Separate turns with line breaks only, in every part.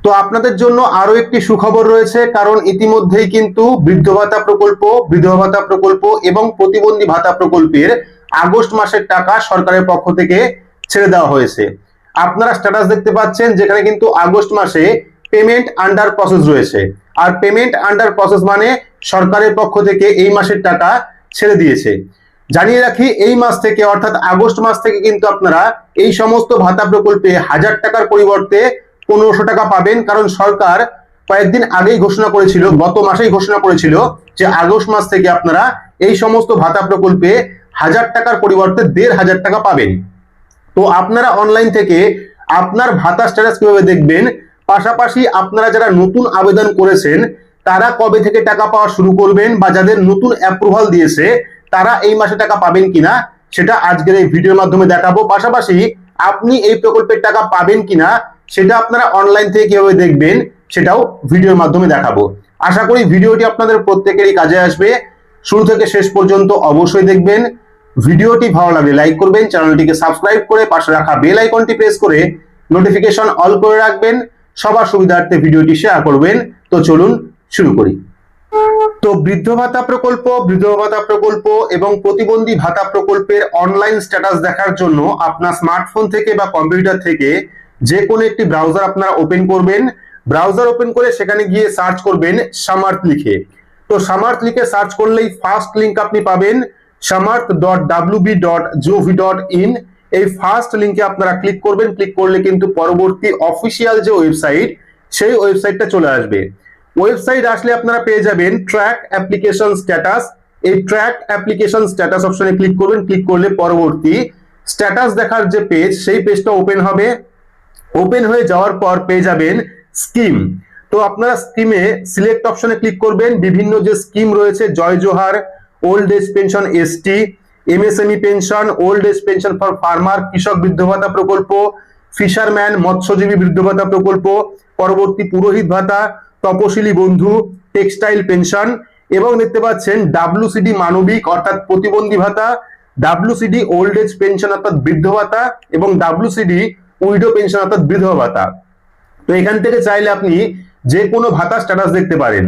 তো আপনাদের জন্য আরো একটি সুখবর রয়েছে, কারণ ইতিমধ্যেই কিন্তু বৃদ্ধ ভাতা প্রকল্প, বিধবা ভাতা প্রকল্প এবং প্রতিবন্ধী ভাতা প্রকল্পের আগস্ট মাসের টাকা সরকারের পক্ষ থেকে ছেড়ে দেওয়া হয়েছে। আপনারা স্ট্যাটাস দেখতে পাচ্ছেন যেখানে কিন্তু আগস্ট মাসে পেমেন্ট আন্ডার প্রসেস রয়েছে। আর পেমেন্ট আন্ডার প্রসেস মানে সরকারের পক্ষ থেকে এই মাসের টাকা ছেড়ে দিয়েছে। জানিয়ে রাখি, এই মাস থেকে অর্থাৎ আগস্ট মাস থেকে কিন্তু আপনারা এই সমস্ত ভাতা প্রকল্পে 1000 টাকার পরিবর্তে 1500 টাকা পাবেন, কারণ সরকার কয়েকদিন আগেই ঘোষণা করেছিল, গত মাসেই ঘোষণা করেছিল যে আগস্ট মাস থেকে আপনারা এই সমস্ত ভাতা প্রকল্পে 1000 টাকার পরিবর্তে 1500 টাকা পাবেন। তো আপনারা অনলাইন থেকে আপনার ভাতা স্ট্যাটাস কিভাবে দেখবেন, পাশাপাশি আপনারা যারা নতুন আবেদন করেছেন তারা কবে থেকে টাকা পাওয়া শুরু করবেন, বা যাদের নতুন অ্যাপ্রুভাল দিয়েছে তারা এই মাসে টাকা পাবেন কিনা, সেটা আজকের এই ভিডিওর মাধ্যমে দেখাবো। পাশাপাশি আপনি এই প্রকল্পের টাকা পাবেন কিনা সেটা আপনারা অনলাইন থেকে কিভাবে দেখবেন সেটাও ভিডিওর মাধ্যমে দেখাবো। আশা করি ভিডিওটি আপনাদের প্রত্যেকেরই কাজে আসবে। শুরু থেকে শেষ পর্যন্ত অবশ্যই দেখবেন। ভিডিওটি ভালো লাগলে লাইক করবেন, চ্যানেলটিকে সাবস্ক্রাইব করে পাশে রাখা বেল আইকনটি প্রেস করে নোটিফিকেশন অল করে রাখবেন। সবার সুবিধার্থে ভিডিওটি শেয়ার করবেন। তো চলুন শুরু করি। তো বৃদ্ধ ভাতা প্রকল্প, বিধবা ভাতা প্রকল্প এবং প্রতিবন্ধী ভাতা প্রকল্পের অনলাইন স্ট্যাটাস দেখার জন্য আপনার স্মার্টফোন থেকে বা কম্পিউটার থেকে যে কোনো একটি ব্রাউজার আপনারা ওপেন করবেন। ব্রাউজার ওপেন করে সেখানে গিয়ে সার্চ করবেন সামার্থ লিখে। তো সামার্থ লিখে সার্চ করলেই ফার্স্ট লিংক আপনি পাবেন samarth.wb.gov.in। এই ফার্স্ট লিংকে আপনারা ক্লিক করবেন। ক্লিক করলে কিন্তু পরবর্তী অফিসিয়াল যে ওয়েবসাইট, সেই ওয়েবসাইটটা চলে আসবে। ওয়েবসাইট আসলে আপনারা পেয়ে যাবেন ট্র্যাক অ্যাপ্লিকেশন স্ট্যাটাস। এই ট্র্যাক অ্যাপ্লিকেশন স্ট্যাটাস অপশনে ক্লিক করবেন। ক্লিক করলে পরবর্তী স্ট্যাটাস দেখার যে পেজ, সেই পেজটা ওপেন হবে। ওপেন হয়ে যাওয়ার পর পেয়ে যাবেন স্কিম। তো আপনারা স্কিমে সিলেক্ট অপশনে ক্লিক করবেন। বিভিন্ন যে স্কিম রয়েছে, Jai Johar, old age pension ST, MSME pension, old age pension for farmer, কৃষক বৃদ্ধ ভাতা প্রকল্প, ফিশারম্যান মৎস্যজীবী বৃদ্ধ ভাতা প্রকল্প, পরবর্তী পুরোহিত ভাতা, তপশিলি বন্ধু, টেক্সটাইল পেনশন, এবং দেখতে পাচ্ছেন ডাব্লিউসিডি মানবিক অর্থাৎ প্রতিবন্ধী ভাতা, ডাব্লিউসিডি ওল্ড এজ পেনশন অর্থাৎ বৃদ্ধ ভাতা, এবং ডাব্লিউসিডি উইডো পেনশন অর্থাৎ বিধবা ভাতা। তো এখান থেকে চাইলে আপনি যে কোনো ভাতা স্ট্যাটাস দেখতে পারেন।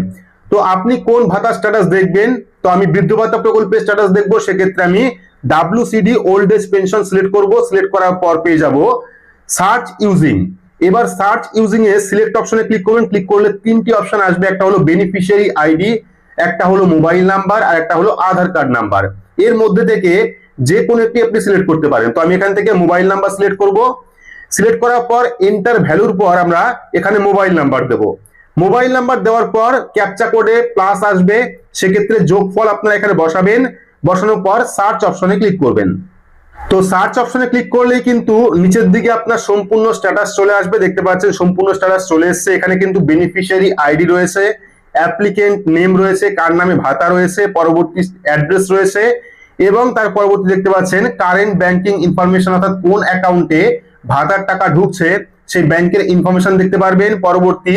তো আপনি কোন ভাতা স্ট্যাটাস দেখবেন? তো আমি বৃদ্ধ ভাতা প্রকল্পের স্ট্যাটাস দেখবো, সেক্ষেত্রে আমি WCD old age pension select করব। সিলেক্ট করার পর পেয়ে যাব সার্চ ইউজিং। এবার সার্চ ইউজিং এ সিলেক্ট অপশনে ক্লিক করবেন। ক্লিক করলে তিনটি অপশন আসবে, একটা হলো বেনিফিশিয়ারি আইডি, একটা হলো মোবাইল নাম্বার, আর একটা হলো আধার কার্ড নাম্বার। এর মধ্যে থেকে যে কোনো একটি আপনি সিলেক্ট করতে পারেন। তো আমি এখান থেকে মোবাইল নাম্বার সিলেক্ট করব। সিলেক্ট করার পর এন্টার ভ্যালুর পর আমরা এখানে মোবাইল নাম্বার দেব। মোবাইল নাম্বার দেওয়ার পর ক্যাপচা কোডে প্লাস আসবে, সেক্ষেত্রে যোগফল আপনারা এখানে বসাবেন। বসানোর পর সার্চ অপশনে ক্লিক করবেন। তো সার্চ অপশনে ক্লিক করলেই কিন্তু নিচের দিকে আপনার সম্পূর্ণ স্ট্যাটাস চলে আসবে। দেখতে পাচ্ছেন সম্পূর্ণ স্ট্যাটাস চলে এসেছে। এখানে কিন্তু বেনিফিশিয়ারি আইডি রয়েছে, অ্যাপ্লিকেন্ট নেম রয়েছে, কার নামে ভাতা রয়েছে, পরবর্তী অ্যাড্রেস রয়েছে, এবং তার পরবর্তী দেখতে পাচ্ছেন কারেন্ট ব্যাংকিং ইনফরমেশন অর্থাৎ কোন অ্যাকাউন্টে ভাতার টাকা ঢুকছে সেই ব্যাংকের ইনফরমেশন দেখতে পারবেন। পরবর্তী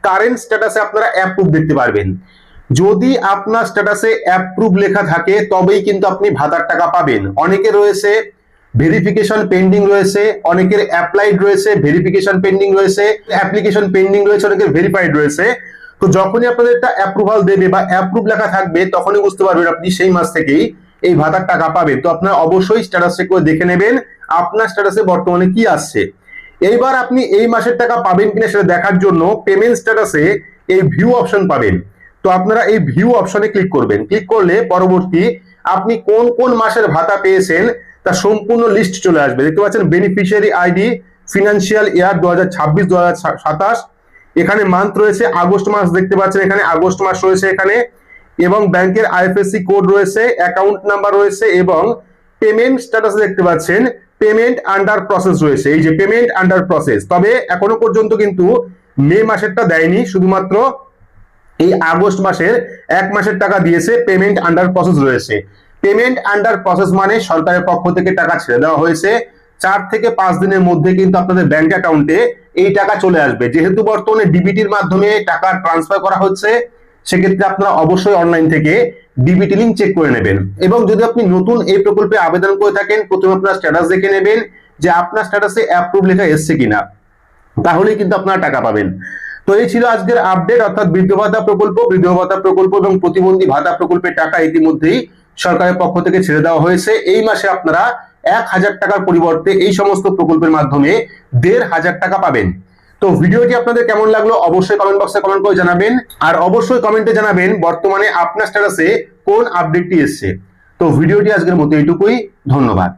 কারেন্ট স্ট্যাটাসে আপনারা অ্যাপ্রুভ দেখতে পারবেন। যদি আপনার স্ট্যাটাসে অ্যাপ্রুভ লেখা থাকে তবেই কিন্তু আপনি ভাতার টাকা পাবেন। অনেকে রয়েছে ভেরিফিকেশন পেন্ডিং রয়েছে, অনেকের অ্যাপ্লাইড রয়েছে, ভেরিফিকেশন পেন্ডিং রয়েছে, অ্যাপ্লিকেশন পেন্ডিং রয়েছে, অনেকের ভেরিফাইড রয়েছে। তো যখনই আপনাদের একটা অ্যাপ্রুভাল দেবে বা অ্যাপ্রুভ লেখা থাকবে তখনই বুঝতে পারবেন আপনি সেই মাস থেকেই এই ভাতার টাকা পাবেন। তো আপনারা অবশ্যই স্ট্যাটাস চেক করে দেখে নেবেন আপনার স্ট্যাটাসে বর্তমানে কি আসছে। এইবার আপনি এই মাসের টাকা পাবেন কিনা সেটা দেখার জন্য পেমেন্ট স্ট্যাটাসে এই ভিউ অপশন পাবেন। তো আপনারা এই ভিউ অপশনে ক্লিক করবেন। ক্লিক করলে পরবর্তী আপনি কোন কোন মাসের ভাতা পেয়েছেন তার সম্পূর্ণ লিস্ট চলে আসবে। দেখতে পাচ্ছেন বেনিফিশিয়ারি আইডি, ফিনান্সিয়াল ইয়ার 2026-2027, এখানে মান্থ রয়েছে আগস্ট মাস, দেখতে পাচ্ছেন এখানে আগস্ট মাস রয়েছে এখানে, এবং ব্যাংকের আইএফএসসি কোড রয়েছে, অ্যাকাউন্ট নাম্বার রয়েছে, এবং পেমেন্ট স্ট্যাটাস দেখতে পাচ্ছেন পেমেন্ট আন্ডার প্রসেস রয়েছে। এই যে পেমেন্ট আন্ডার প্রসেস, তবে এখনো পর্যন্ত কিন্তু মে মাসেরটা দেয়নি, শুধুমাত্র এই আগস্ট মাসের 1 মাসের টাকা দিয়েছে, পেমেন্ট আন্ডার প্রসেস রয়েছে। পেমেন্ট আন্ডার প্রসেস মানে সরকারের পক্ষ থেকে টাকা ছেড়ে দেওয়া হয়েছে। 4 থেকে 5 দিনের মধ্যে কিন্তু আপনাদের ব্যাংক অ্যাকাউন্টে এই টাকা চলে আসবে। যেহেতু বর্তমানে ডিবিটির মাধ্যমে টাকা ট্রান্সফার করা হচ্ছে, সেক্ষেত্রে আপনারা অবশ্যই অনলাইন থেকে ডিবিটি লিংক চেক করে নেবেন। এবং যদি আপনি নতুন এই প্রকল্পে আবেদন করে থাকেন, প্রথমে আপনার স্ট্যাটাস দেখে নেবেন যে আপনার স্ট্যাটাসে অ্যাপ্রুভ লেখা এসছে কিনা। তাহলেই কিন্তু আপনারা টাকা পাবেন। তো এই ছিল আজকের আপডেট, অর্থাৎ বৃদ্ধ ভাতা প্রকল্প এবং প্রতিবন্ধী ভাতা প্রকল্পের টাকা ইতিমধ্যেই সরকারের পক্ষ থেকে ছেড়ে দেওয়া হয়েছে। এই মাসে আপনারা 1,000 টাকার পরিবর্তে এই সমস্ত প্রকল্পের মাধ্যমে 1,500 টাকা পাবেন। তো ভিডিওটি আপনাদের কেমন লাগলো অবশ্যই কমেন্ট বক্সে কমেন্ট করে জানাবেন, আর অবশ্যই কমেন্টে জানাবেন বর্তমানে আপনার স্ট্যাটাসে কোন আপডেটটি এসেছে। তো ভিডিওটি আজকের মতো এইটুকুই, ধন্যবাদ।